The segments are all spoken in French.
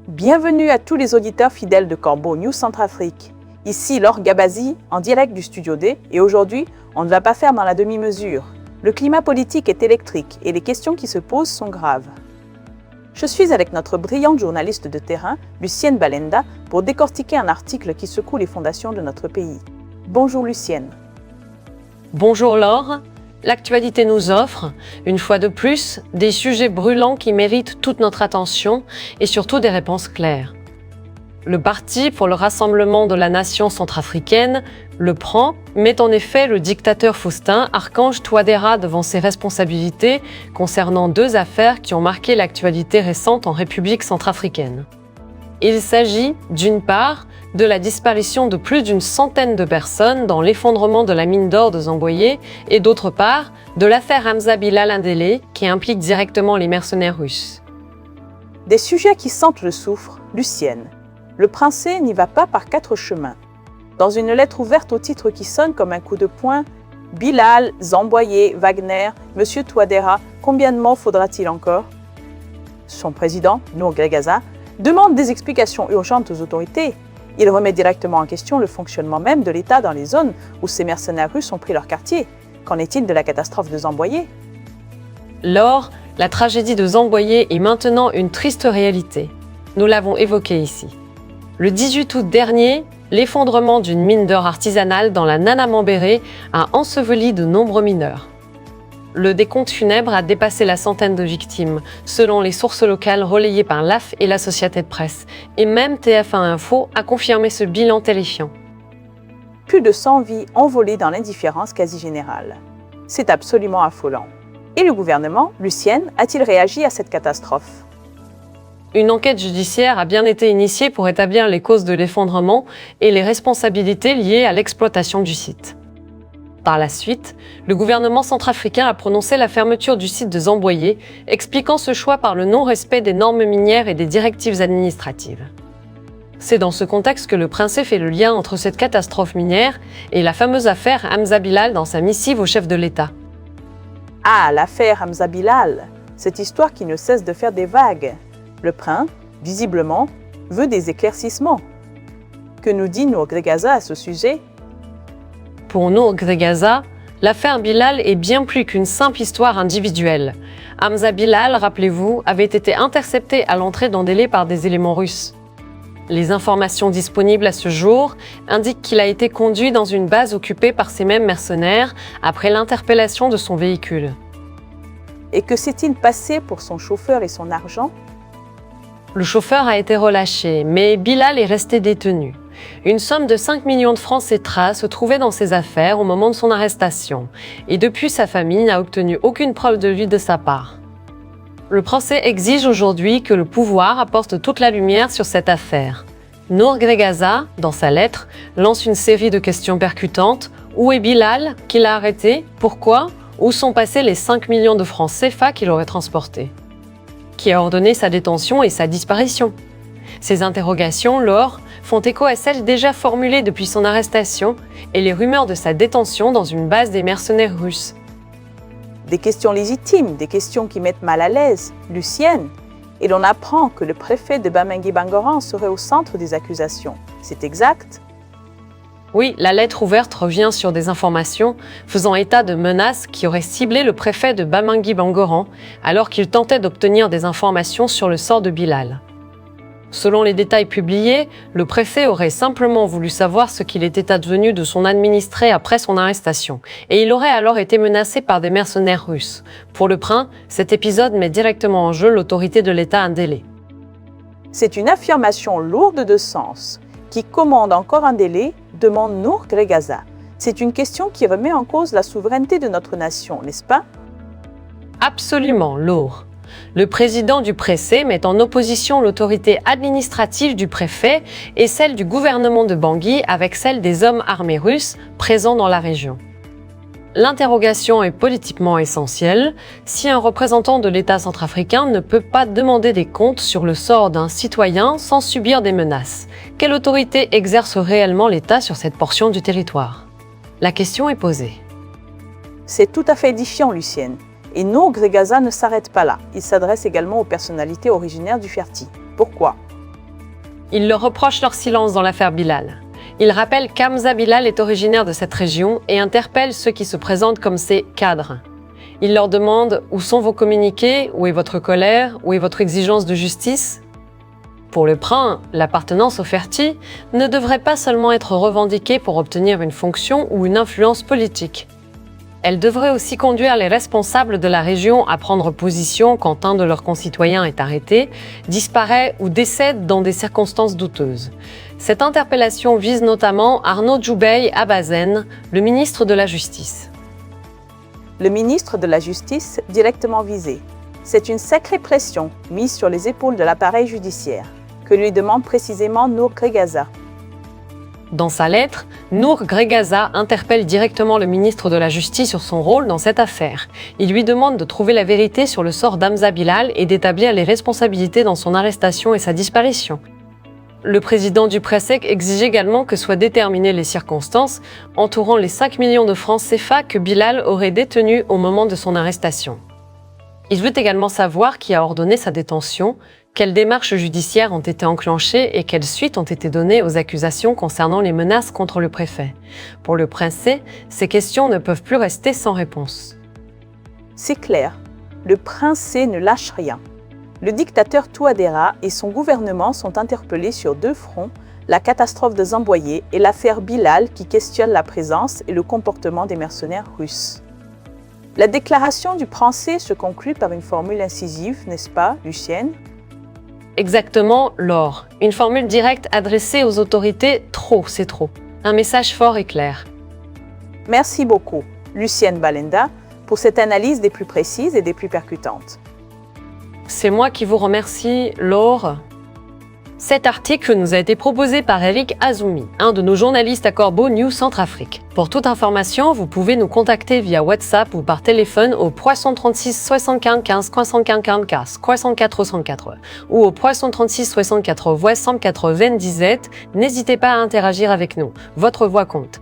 Bienvenue à tous les auditeurs fidèles de Corbeau News Centrafrique. Ici Laure Gabazi, en direct du Studio D, et aujourd'hui, on ne va pas faire dans la demi-mesure. Le climat politique est électrique et les questions qui se posent sont graves. Je suis avec notre brillante journaliste de terrain, Lucienne Balenda, pour décortiquer un article qui secoue les fondations de notre pays. Bonjour Lucienne. Bonjour Laure. L'actualité nous offre, une fois de plus, des sujets brûlants qui méritent toute notre attention et surtout des réponses claires. Le Parti pour le rassemblement de la nation centrafricaine, le PRAN, met en effet le dictateur Faustin Archange Touadéra devant ses responsabilités concernant deux affaires qui ont marqué l'actualité récente en République centrafricaine. Il s'agit, d'une part, de la disparition de plus d'une centaine de personnes dans l'effondrement de la mine d'or de Zambouayé et d'autre part, de l'affaire Hamza Bilal Indélé qui implique directement les mercenaires russes. Des sujets qui sentent le soufre, Lucienne. Le Princier n'y va pas par quatre chemins. Dans une lettre ouverte au titre qui sonne comme un coup de poing, Bilal, Zambouayé, Wagner, Monsieur Touadéra, combien de mots faudra-t-il encore? Son président, Nour Gregaza, demande des explications urgentes aux autorités. Il remet directement en question le fonctionnement même de l'État dans les zones où ces mercenaires russes ont pris leur quartier. Qu'en est-il de la catastrophe de Zambouayé? Laure, la tragédie de Zambouayé est maintenant une triste réalité. Nous l'avons évoqué ici. Le 18 août dernier, l'effondrement d'une mine d'or artisanale dans la Nana Mambéré a enseveli de nombreux mineurs. Le décompte funèbre a dépassé la centaine de victimes, selon les sources locales relayées par l'AF et l'Associated Press, et même TF1 Info a confirmé ce bilan terrifiant. Plus de 100 vies envolées dans l'indifférence quasi générale. C'est absolument affolant. Et le gouvernement, Lucienne, a-t-il réagi à cette catastrophe? Une enquête judiciaire a bien été initiée pour établir les causes de l'effondrement et les responsabilités liées à l'exploitation du site. Par la suite, le gouvernement centrafricain a prononcé la fermeture du site de Zambouayé, expliquant ce choix par le non-respect des normes minières et des directives administratives. C'est dans ce contexte que le Princier fait le lien entre cette catastrophe minière et la fameuse affaire Hamza Bilal dans sa missive au chef de l'État. Ah, l'affaire Hamza Bilal, cette histoire qui ne cesse de faire des vagues. Le prince, visiblement, veut des éclaircissements. Que nous dit Nour Gregaza à ce sujet? Pour Nour Gregaza, l'affaire Bilal est bien plus qu'une simple histoire individuelle. Hamza Bilal, rappelez-vous, avait été intercepté à l'entrée d'Andélé par des éléments russes. Les informations disponibles à ce jour indiquent qu'il a été conduit dans une base occupée par ces mêmes mercenaires après l'interpellation de son véhicule. Et que s'est-il passé pour son chauffeur et son argent? Le chauffeur a été relâché, mais Bilal est resté détenu. Une somme de 5 millions de francs CFA se trouvait dans ses affaires au moment de son arrestation, et depuis sa famille n'a obtenu aucune preuve de lui de sa part. Le procès exige aujourd'hui que le pouvoir apporte toute la lumière sur cette affaire. Nour Gregaza, dans sa lettre, lance une série de questions percutantes. Où est Bilal? Qui l'a arrêté? Pourquoi? Où sont passés les 5 millions de francs CFA qu'il aurait transportés? Qui a ordonné sa détention et sa disparition? Ces interrogations, Laure, font écho à celles déjà formulées depuis son arrestation et les rumeurs de sa détention dans une base des mercenaires russes. Des questions légitimes, des questions qui mettent mal à l'aise, Lucienne. Et l'on apprend que le préfet de Bamingui-Bangoran serait au centre des accusations. C'est exact? Oui, la lettre ouverte revient sur des informations faisant état de menaces qui auraient ciblé le préfet de Bamingui-Bangoran alors qu'il tentait d'obtenir des informations sur le sort de Bilal. Selon les détails publiés, le préfet aurait simplement voulu savoir ce qu'il était advenu de son administré après son arrestation, et il aurait alors été menacé par des mercenaires russes. Pour le prince, cet épisode met directement en jeu l'autorité de l'État Indélé. C'est une affirmation lourde de sens. Qui commande encore un délai, demande Nour Gregaza. C'est une question qui remet en cause la souveraineté de notre nation, n'est-ce pas? Absolument, Laure. Le président du Précé met en opposition l'autorité administrative du préfet et celle du gouvernement de Bangui avec celle des hommes armés russes présents dans la région. L'interrogation est politiquement essentielle. Si un représentant de l'État centrafricain ne peut pas demander des comptes sur le sort d'un citoyen sans subir des menaces, quelle autorité exerce réellement l'État sur cette portion du territoire? La question est posée. C'est tout à fait édifiant, Lucienne. Et Nour Gregaza ne s'arrête pas là. Il s'adresse également aux personnalités originaires du Ferti. Pourquoi? Il leur reproche leur silence dans l'affaire Bilal. Il rappelle qu'Hamza Bilal est originaire de cette région et interpelle ceux qui se présentent comme ses cadres. Il leur demande « Où sont vos communiqués ? Où est votre colère ? Où est votre exigence de justice ?» Pour le prince, l'appartenance au Ferti ne devrait pas seulement être revendiquée pour obtenir une fonction ou une influence politique. Elle devrait aussi conduire les responsables de la région à prendre position quand un de leurs concitoyens est arrêté, disparaît ou décède dans des circonstances douteuses. Cette interpellation vise notamment Arnaud Djoubey Abazen, le ministre de la Justice. Le ministre de la Justice directement visé. C'est une sacrée pression mise sur les épaules de l'appareil judiciaire, que lui demande précisément Nour Gregaza. Dans sa lettre, Nour Gregaza interpelle directement le ministre de la Justice sur son rôle dans cette affaire. Il lui demande de trouver la vérité sur le sort d'Hamza Bilal et d'établir les responsabilités dans son arrestation et sa disparition. Le président du Pressec exige également que soient déterminées les circonstances entourant les 5 millions de francs CFA que Bilal aurait détenus au moment de son arrestation. Il veut également savoir qui a ordonné sa détention, quelles démarches judiciaires ont été enclenchées et quelles suites ont été données aux accusations concernant les menaces contre le préfet. Pour le Princé, ces questions ne peuvent plus rester sans réponse. C'est clair, le Princé ne lâche rien. Le dictateur Touadéra et son gouvernement sont interpellés sur deux fronts, la catastrophe de Zamboyé et l'affaire Bilal qui questionne la présence et le comportement des mercenaires russes. La déclaration du Princé se conclut par une formule incisive, n'est-ce pas, Lucienne ? Exactement, Laure. Une formule directe adressée aux autorités, trop, c'est trop. Un message fort et clair. Merci beaucoup, Lucienne Balenda, pour cette analyse des plus précises et des plus percutantes. C'est moi qui vous remercie, Laure. Cet article nous a été proposé par Eric Azoumi, un de nos journalistes à Corbeau News Centrafrique. Pour toute information, vous pouvez nous contacter via WhatsApp ou par téléphone au poisson 36 75 15 75 44 64 ou au poisson 36 64 voix 197. N'hésitez pas à interagir avec nous. Votre voix compte.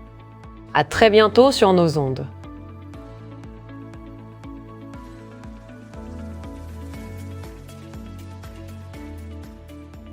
À très bientôt sur nos ondes.